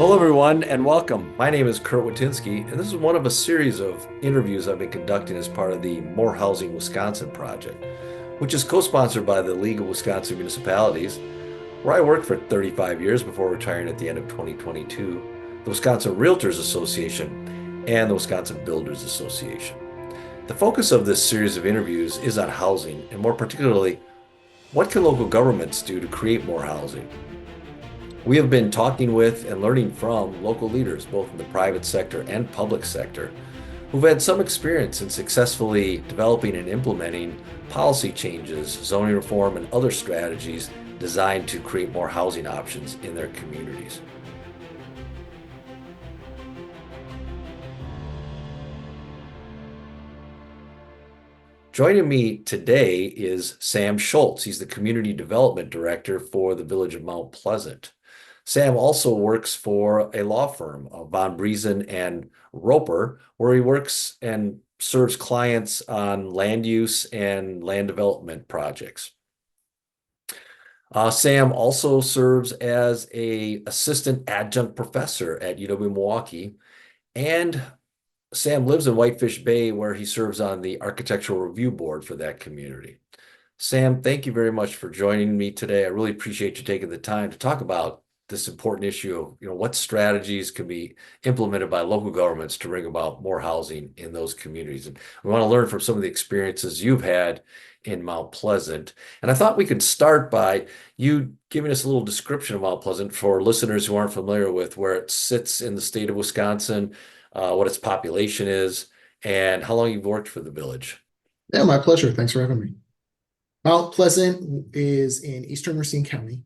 Hello, everyone, and welcome. My name is Curt Witynski, and this is one of a series of interviews I've been conducting as part of the More Housing Wisconsin project, which is co-sponsored by the League of Wisconsin Municipalities, where I worked for 35 years before retiring at the end of 2022, the Wisconsin Realtors Association, and the Wisconsin Builders Association. The focus of this series of interviews is on housing, and more particularly, what can local governments do to create more housing? We have been talking with and learning from local leaders, both in the private sector and public sector, who've had some experience in successfully developing and implementing policy changes, zoning reform, and other strategies designed to create more housing options in their communities. Joining me today is Sam Schultz. He's the Community Development Director for the Village of Mount Pleasant. Sam also works for a law firm, Von Briesen and Roper, where he works and serves clients on land use and land development projects. Sam also serves as an assistant adjunct professor at UW-Milwaukee, and Sam lives in Whitefish Bay, where he serves on the architectural review board for that community. Sam, thank you very much for joining me today. I really appreciate you taking the time to talk about this important issue of, what strategies can be implemented by local governments to bring about more housing in those communities. And we want to learn from some of the experiences you've had in Mount Pleasant. And I thought we could start by you giving us a little description of Mount Pleasant for listeners who aren't familiar with where it sits in the state of Wisconsin, what its population is, and how long you've worked for the village. Yeah, my pleasure. Thanks for having me. Mount Pleasant is in eastern Racine County.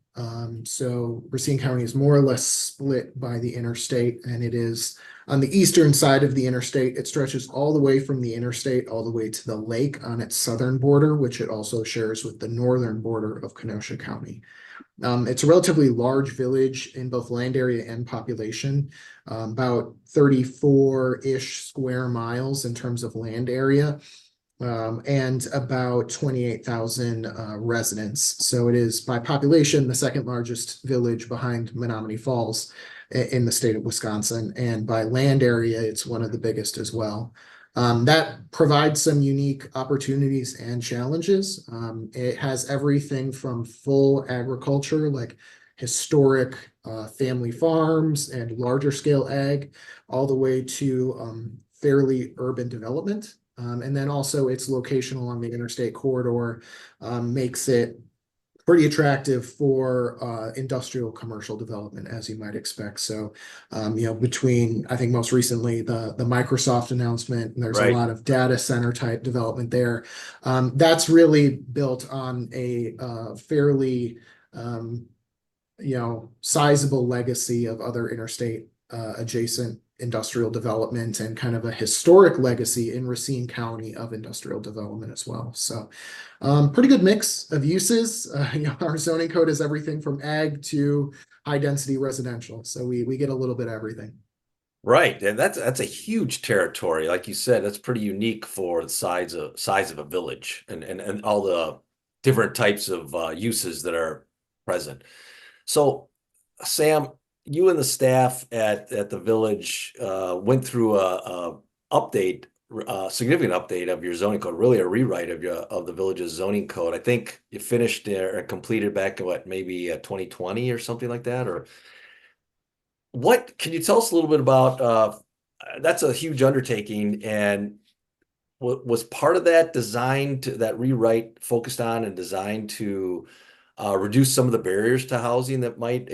So Racine County is more or less split by the interstate, and it is on the eastern side of the interstate. It stretches all the way from the interstate all the way to the lake on its southern border, which it also shares with the northern border of Kenosha County. It's a relatively large village in both land area and population, about 34-ish square miles in terms of land area. And about 28,000 residents. So it is by population the second largest village behind Menominee Falls in the state of Wisconsin, and by land area it's one of the biggest as well. That provides some unique opportunities and challenges. It has everything from full agriculture, like historic family farms and larger scale ag, all the way to fairly urban development. And then also its location along the interstate corridor makes it pretty attractive for industrial commercial development, as you might expect. So, between, I think most recently, the Microsoft announcement, and there's a lot of data center type development there. That's really built on a fairly, sizable legacy of other interstate adjacent industrial development, and kind of a historic legacy in Racine County of industrial development as well. So pretty good mix of uses. Our zoning code is everything from ag to high density residential. So we get a little bit of everything. Right, and that's a huge territory. Like you said, that's pretty unique for the size of a village and all the different types of uses that are present. So, Sam, you and the staff at the village went through a significant update of your zoning code, really a rewrite of the village's zoning code. I think you finished or completed back in maybe 2020 or something like that. Or what can you tell us a little bit about? That's a huge undertaking, and was part of that that rewrite focused on and designed to reduce some of the barriers to housing that might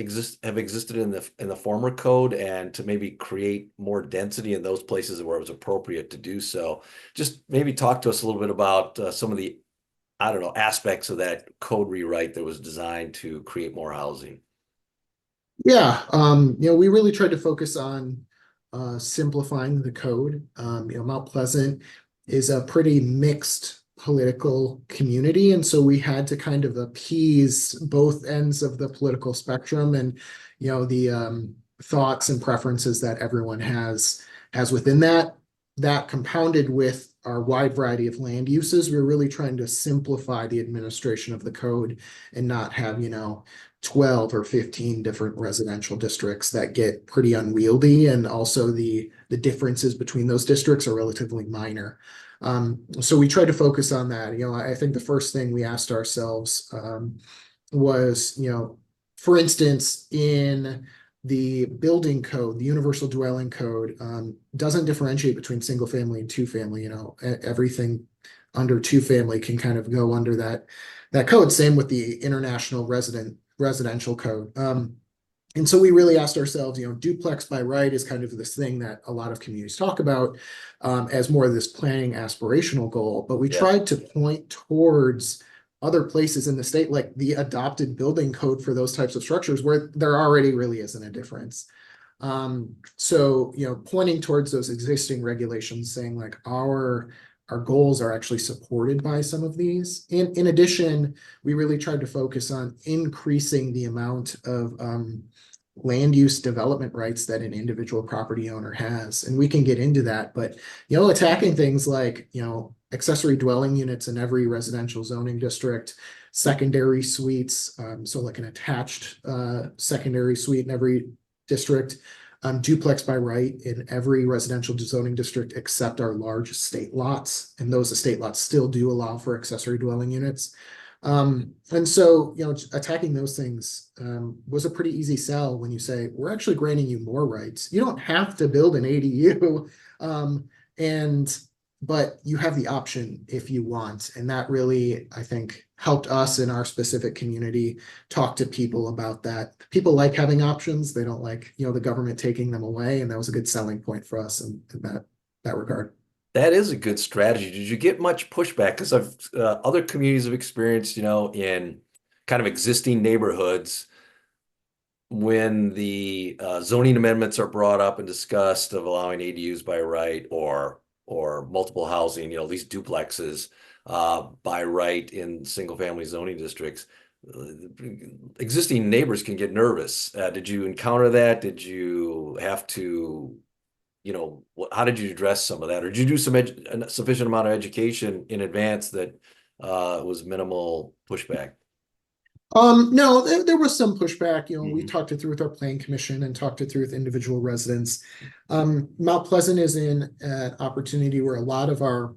have existed in the former code, and to maybe create more density in those places where it was appropriate to do so. Just maybe talk to us a little bit about some of the, I don't know, aspects of that code rewrite that was designed to create more housing. Yeah, we really tried to focus on simplifying the code. Mount Pleasant is a pretty mixed political community, and so we had to kind of appease both ends of the political spectrum, and the thoughts and preferences that everyone has within that compounded with our wide variety of land uses. We're really trying to simplify the administration of the code and not have 12 or 15 different residential districts that get pretty unwieldy, and also the differences between those districts are relatively minor. So we tried to focus on that. I think the first thing we asked ourselves was, for instance, in the building code, the universal dwelling code doesn't differentiate between single family and two family. Everything under two family can kind of go under that code. Same with the international residential code. And so we really asked ourselves, duplex by right is kind of this thing that a lot of communities talk about as more of this planning aspirational goal. But we tried to point towards other places in the state, like the adopted building code for those types of structures, where there already really isn't a difference. So, pointing towards those existing regulations, saying like our goals are actually supported by some of these. And in addition, we really tried to focus on increasing the amount of land use development rights that an individual property owner has. And we can get into that, but, attacking things like, accessory dwelling units in every residential zoning district, secondary suites, so like an attached secondary suite in every district, duplex by right in every residential zoning district except our large estate lots, and those estate lots still do allow for accessory dwelling units. And so, attacking those things was a pretty easy sell when you say, we're actually granting you more rights. You don't have to build an ADU, but you have the option if you want. And that really, I think, helped us in our specific community talk to people about that. People like having options. They don't like, the government taking them away. And that was a good selling point for us in that regard. That is a good strategy. Did you get much pushback? Because I've other communities have experienced, in kind of existing neighborhoods, when the zoning amendments are brought up and discussed of allowing ADUs by right or multiple housing, these duplexes by right in single family zoning districts, existing neighbors can get nervous. Did you encounter that? Did you have to, how did you address some of that? Or did you do a sufficient amount of education in advance that was minimal pushback? No, there was some pushback. We Mhm. talked it through with our planning commission and talked it through with individual residents. Mount Pleasant is in an opportunity where a lot of our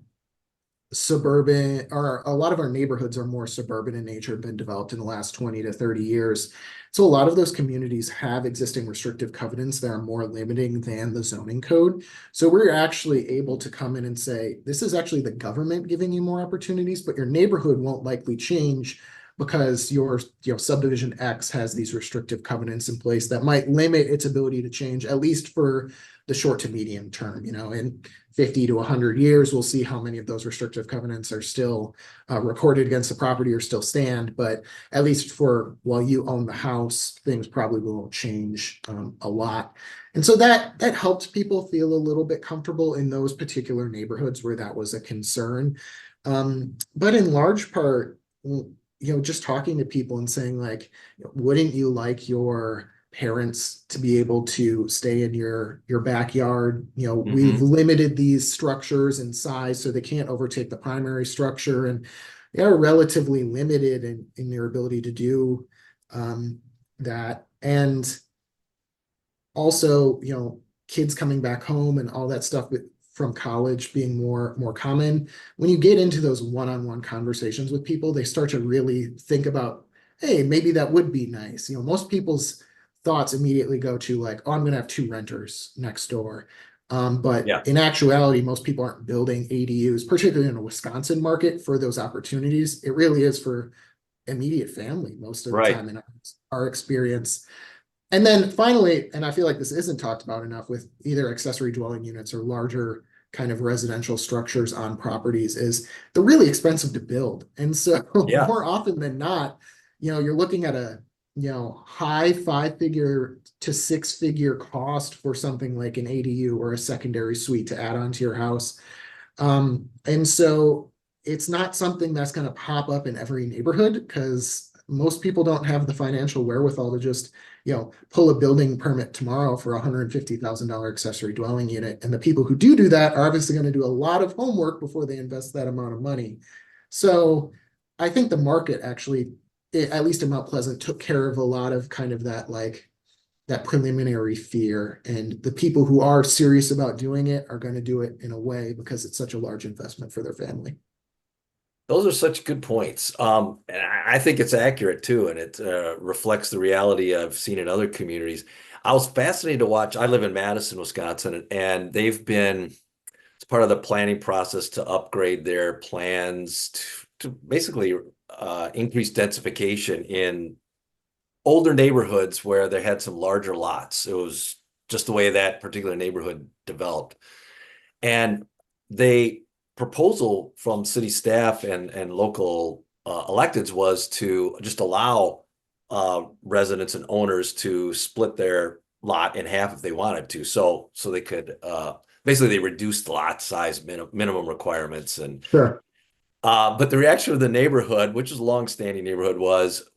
neighborhoods are more suburban in nature, been developed in the last 20 to 30 years. So a lot of those communities have existing restrictive covenants that are more limiting than the zoning code. So we're actually able to come in and say, this is actually the government giving you more opportunities, but your neighborhood won't likely change because your subdivision X has these restrictive covenants in place that might limit its ability to change, at least for the short to medium term. In 50 to 100 years, we'll see how many of those restrictive covenants are still recorded against the property or still stand. But at least for while you own the house, things probably will change a lot. And so that helped people feel a little bit comfortable in those particular neighborhoods where that was a concern. But in large part, just talking to people and saying like, wouldn't you like your parents to be able to stay in your backyard? We've limited these structures in size so they can't overtake the primary structure, and they are relatively limited in their ability to do that. And also, kids coming back home and all that stuff from college being more common. When you get into those one-on-one conversations with people, they start to really think about, hey, maybe that would be nice. Most people's thoughts immediately go to like, oh, I'm going to have two renters next door. But in actuality, most people aren't building ADUs, particularly in a Wisconsin market, for those opportunities. It really is for immediate family most of the time in our experience. And then finally, and I feel like this isn't talked about enough with either accessory dwelling units or larger kind of residential structures on properties, is they're really expensive to build. And so more often than not, you're looking at a, high 5-figure to 6-figure cost for something like an ADU or a secondary suite to add onto your house. And so it's not something that's going to pop up in every neighborhood, because most people don't have the financial wherewithal to just, pull a building permit tomorrow for a $150,000 accessory dwelling unit. And the people who do that are obviously going to do a lot of homework before they invest that amount of money. So I think the market actually at least in Mount Pleasant, took care of a lot of kind of that like that preliminary fear. And the people who are serious about doing it are going to do it in a way because it's such a large investment for their family. Those are such good points. And I think it's accurate too, and it reflects the reality I've seen in other communities. I was fascinated to watch. I live in Madison, Wisconsin, and they've been, it's part of the planning process to upgrade their plans to basically increase densification in older neighborhoods where they had some larger lots. It was just the way that particular neighborhood developed. And the proposal from city staff and local electeds was to just allow residents and owners to split their lot in half if they wanted to. So they could basically they reduced the lot size minimum requirements and Sure. but the reaction of the neighborhood, which is a long-standing neighborhood, was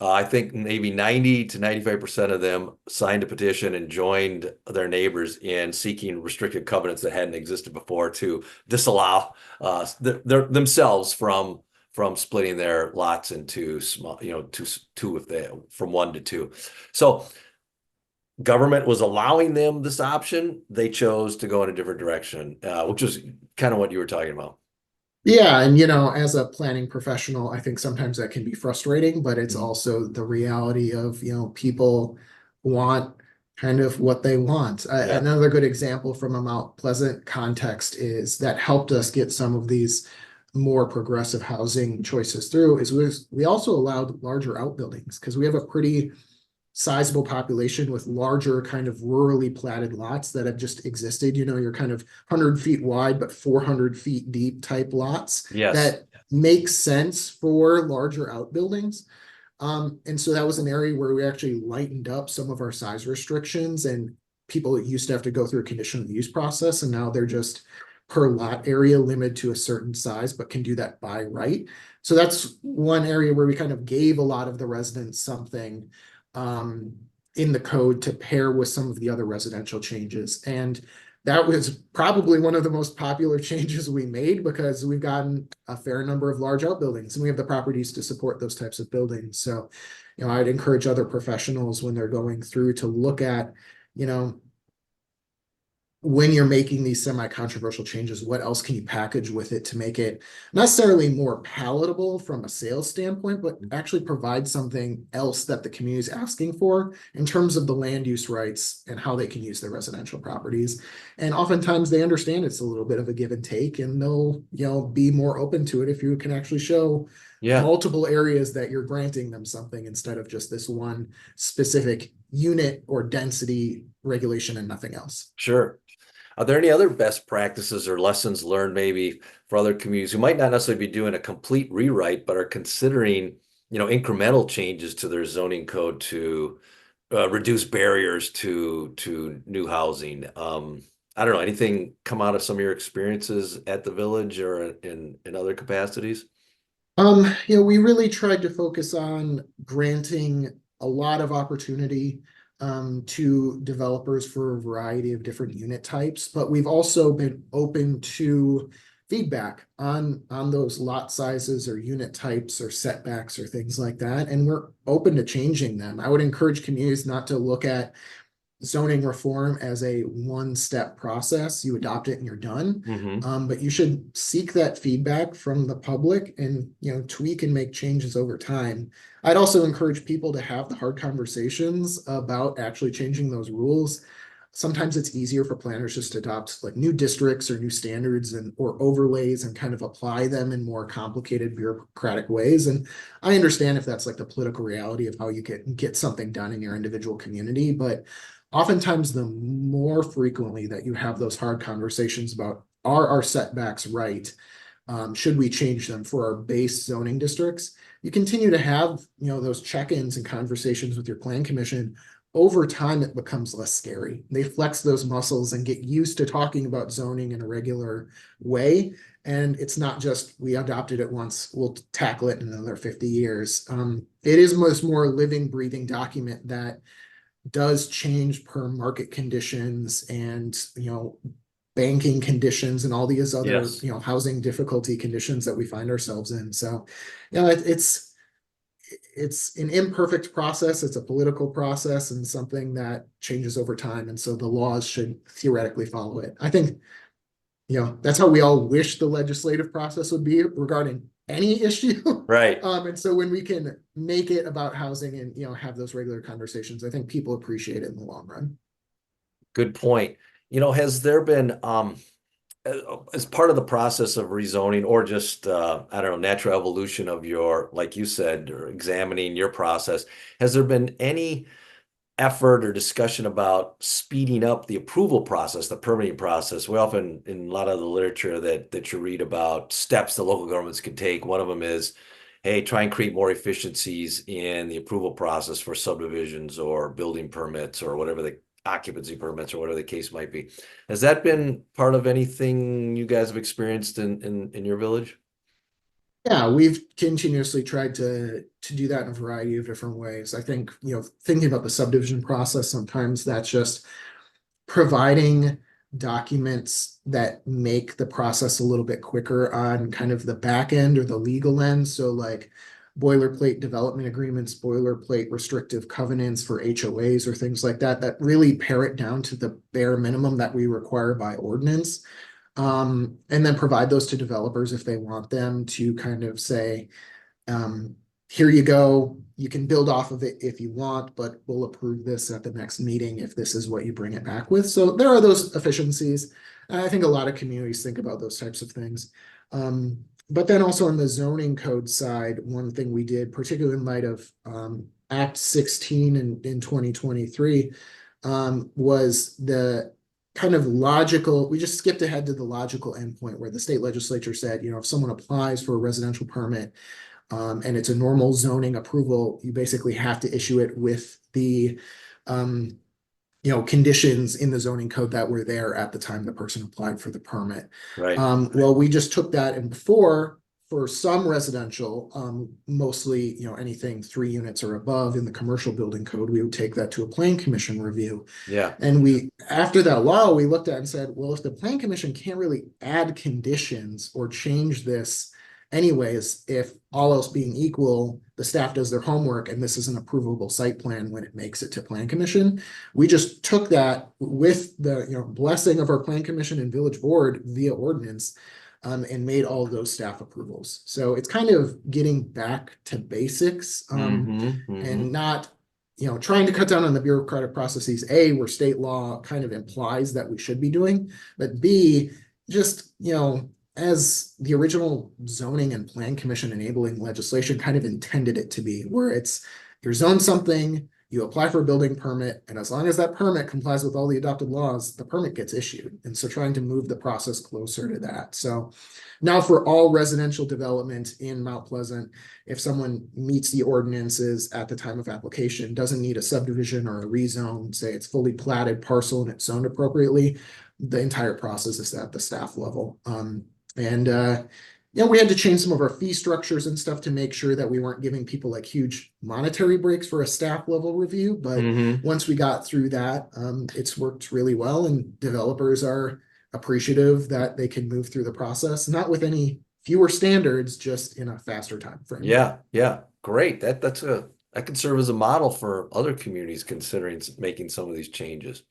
I think maybe 90 to 95% of them signed a petition and joined their neighbors in seeking restricted covenants that hadn't existed before to disallow themselves from splitting their lots into small, two if they from one to two. So government was allowing them this option. They chose to go in a different direction, which was kind of what you were talking about. Yeah, and as a planning professional, I think sometimes that can be frustrating, but it's Mhm. also the reality of, people want kind of what they want. Yeah. Another good example from a Mount Pleasant context is that helped us get some of these more progressive housing choices through is we also allowed larger outbuildings because we have a pretty sizable population with larger kind of rurally platted lots that have just existed. You're kind of 100 feet wide, but 400 feet deep type lots Yes. that make sense for larger outbuildings. And so that was an area where we actually lightened up some of our size restrictions, and people used to have to go through a conditional use process, and now they're just per lot area limited to a certain size, but can do that by right. So that's one area where we kind of gave a lot of the residents something um, in the code to pair with some of the other residential changes. And that was probably one of the most popular changes we made because we've gotten a fair number of large outbuildings and we have the properties to support those types of buildings. So, I'd encourage other professionals when they're going through to look at, you know, when you're making these semi-controversial changes, what else can you package with it to make it not necessarily more palatable from a sales standpoint, but actually provide something else that the community is asking for in terms of the land use rights and how they can use their residential properties. And oftentimes they understand it's a little bit of a give and take, and they'll, be more open to it if you can actually show Yeah. multiple areas that you're granting them something instead of just this one specific unit or density regulation and nothing else. Sure. Are there any other best practices or lessons learned maybe for other communities who might not necessarily be doing a complete rewrite, but are considering, incremental changes to their zoning code to reduce barriers to new housing? I don't know, anything come out of some of your experiences at the village or in other capacities? We really tried to focus on granting a lot of opportunity to developers for a variety of different unit types, but we've also been open to feedback on those lot sizes or unit types or setbacks or things like that, and we're open to changing them. I would encourage communities not to look at zoning reform as a one-step process. You adopt it and you're done. Hmm. But you should seek that feedback from the public and tweak and make changes over time. I'd also encourage people to have the hard conversations about actually changing those rules. Sometimes it's easier for planners just to adopt like new districts or new standards and or overlays and kind of apply them in more complicated bureaucratic ways. And I understand if that's like the political reality of how you can get something done in your individual community, but oftentimes the more frequently that you have those hard conversations about are our setbacks right, should we change them for our base zoning districts, you continue to have those check-ins and conversations with your plan commission. Over time it becomes less scary. They flex those muscles and get used to talking about zoning in a regular way, and it's not just we adopted it once, we'll tackle it in another 50 years. It is much more living, breathing document that does change per market conditions and banking conditions and all these other Yes. housing difficulty conditions that we find ourselves in. So it's it's an imperfect process. It's a political process and something that changes over time. And so the laws should theoretically follow it. I think, that's how we all wish the legislative process would be regarding any issue. Right. And so when we can make it about housing and, have those regular conversations, I think people appreciate it in the long run. Good point. Has there been, as part of the process of rezoning or just, I don't know, natural evolution of your, like you said, or examining your process, has there been any effort or discussion about speeding up the approval process, the permitting process? We often, in a lot of the literature that you read about steps that local governments can take, one of them is, hey, try and create more efficiencies in the approval process for subdivisions or building permits or whatever the occupancy permits or whatever the case might be. Has that been part of anything you guys have experienced in your village? Yeah, we've continuously tried to do that in a variety of different ways. I think, thinking about the subdivision process, sometimes that's just providing documents that make the process a little bit quicker on kind of the back end or the legal end. So like boilerplate development agreements, boilerplate restrictive covenants for HOAs or things like that, that really pare it down to the bare minimum that we require by ordinance. And then provide those to developers if they want them to kind of say, here you go, you can build off of it if you want, but we'll approve this at the next meeting if this is what you bring it back with. So there are those efficiencies. And I think a lot of communities think about those types of things. But then also on the zoning code side, one thing we did, particularly in light of Act 16 in 2023, was the kind of logical, we just skipped ahead to the logical endpoint where the state legislature said, if someone applies for a residential permit and it's a normal zoning approval, you basically have to issue it with the conditions in the zoning code that were there at the time the person applied for the permit. Right. Well, we just took that, and before, for some residential, mostly, anything 3 units or above in the commercial building code, we would take that to a plan commission review. Yeah. And after that law, we looked at and said, well, if the plan commission can't really add conditions or change this anyways, if all else being equal, the staff does their homework and this is an approvable site plan when it makes it to plan commission, we just took that with the blessing of our plan commission and village board via ordinance, and made all of those staff approvals. So it's kind of getting back to basics, and not, trying to cut down on the bureaucratic processes, A, where state law kind of implies that we should be doing, but B, just, as the original zoning and plan commission enabling legislation kind of intended it to be, where it's, you're zoned something, you apply for a building permit, and as long as that permit complies with all the adopted laws, the permit gets issued. And so trying to move the process closer to that. So now for all residential development in Mount Pleasant, if someone meets the ordinances at the time of application, doesn't need a subdivision or a rezone, say it's fully platted parcel and it's zoned appropriately, the entire process is at the staff level. We had to change some of our fee structures and stuff to make sure that we weren't giving people like huge monetary breaks for a staff level review. But once we got through that, it's worked really well, and developers are appreciative that they can move through the process, not with any fewer standards, just in a faster time frame. Yeah, great. That can serve as a model for other communities considering making some of these changes.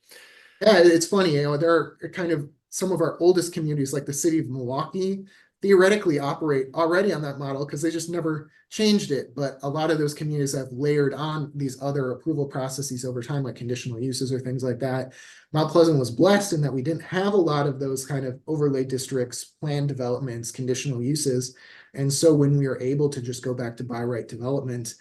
Yeah, it's funny, there are kind of some of our oldest communities, like the city of Milwaukee, theoretically operate already on that model because they just never changed it. But a lot of those communities have layered on these other approval processes over time, like conditional uses or things like that. Mount Pleasant was blessed in that we didn't have a lot of those kind of overlay districts, planned developments, conditional uses. And so when we were able to just go back to by right development,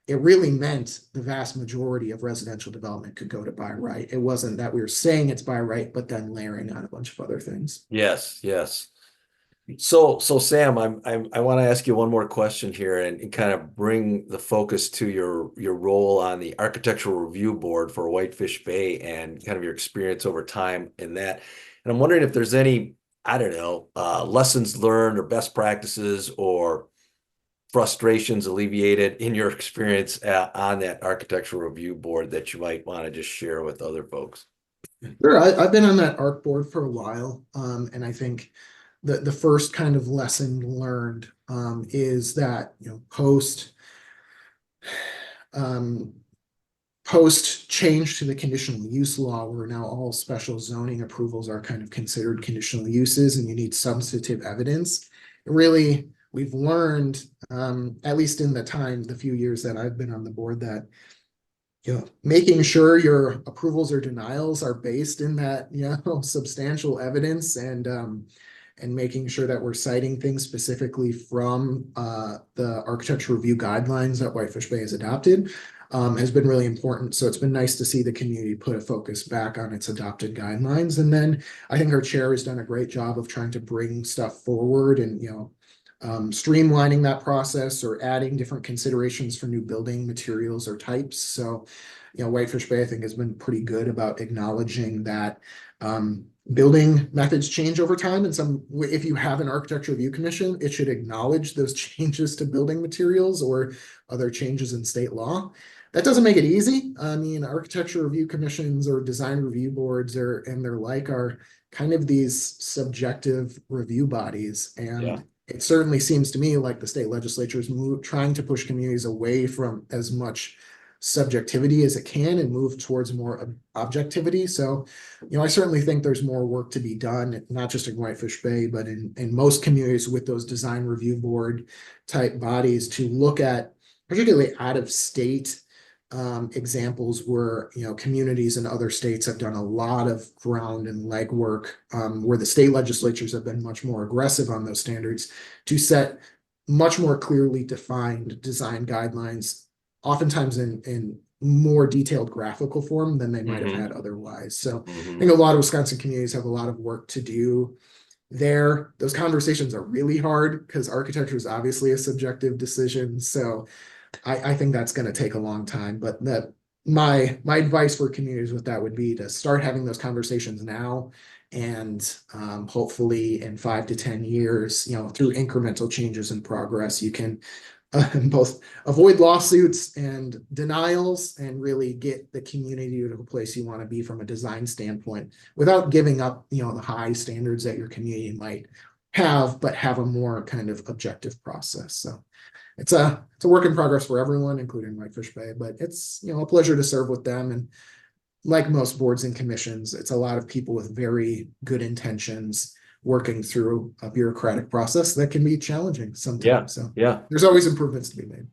it really meant the vast majority of residential development could go to by right. It wasn't that we were saying it's by right, but then layering on a bunch of other things. Yes. So Sam, I want to ask you one more question here and kind of bring the focus to your role on the Architectural Review Board for Whitefish Bay and kind of your experience over time in that. And I'm wondering if there's any, I don't know, lessons learned or best practices or frustrations alleviated in your experience on that Architectural Review Board that you might want to just share with other folks. Sure, I've been on that ARC board for a while, and I think the first kind of lesson learned is that post um, post change to the conditional use law, where now all special zoning approvals are kind of considered conditional uses and you need substantive evidence. Really, we've learned, at least in the few years that I've been on the board, that making sure your approvals or denials are based in that, substantial evidence, and making sure that we're citing things specifically from the architecture review guidelines that Whitefish Bay has adopted, has been really important. So it's been nice to see the community put a focus back on its adopted guidelines. And then I think our chair has done a great job of trying to bring stuff forward and, streamlining that process or adding different considerations for new building materials or types. So, Whitefish Bay, I think, has been pretty good about acknowledging that building methods change over time. And if you have an architecture review commission, it should acknowledge those changes to building materials or other changes in state law. That doesn't make it easy. I mean, architecture review commissions or design review boards and their like are kind of these subjective review bodies. And it certainly seems to me like the state legislature is trying to push communities away from as much subjectivity as it can and move towards more objectivity. So, I certainly think there's more work to be done, not just in Whitefish Bay, but in most communities with those design review board type bodies, to look at particularly out of state examples where, communities in other states have done a lot of ground and legwork, where the state legislatures have been much more aggressive on those standards to set much more clearly defined design guidelines, oftentimes in more detailed graphical form than they might have had otherwise. So I think a lot of Wisconsin communities have a lot of work to do there. Those conversations are really hard because architecture is obviously a subjective decision. So I think that's going to take a long time, but my advice for communities with that would be to start having those conversations now, and hopefully in 5 to 10 years, through incremental changes in progress, you can both avoid lawsuits and denials and really get the community to a place you want to be from a design standpoint without giving up, the high standards that your community might have, but have a more kind of objective process. So it's a work in progress for everyone, including Whitefish Bay, but it's, a pleasure to serve with them. And like most boards and commissions, it's a lot of people with very good intentions working through a bureaucratic process that can be challenging sometimes. So there's always improvements to be made.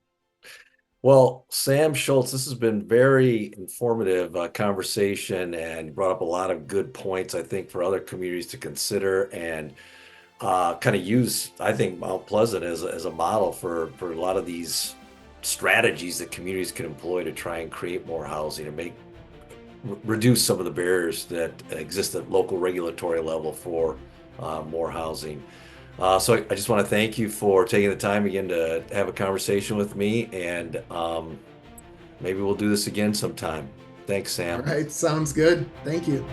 Well, Sam Schultz, this has been very informative conversation, and brought up a lot of good points, I think, for other communities to consider, and kind of use, I think, Mount Pleasant as a model for a lot of these strategies that communities can employ to try and create more housing and reduce some of the barriers that exist at local regulatory level for more housing. So I just want to thank you for taking the time again to have a conversation with me, and maybe we'll do this again sometime. Thanks, Sam. All right, sounds good. Thank you.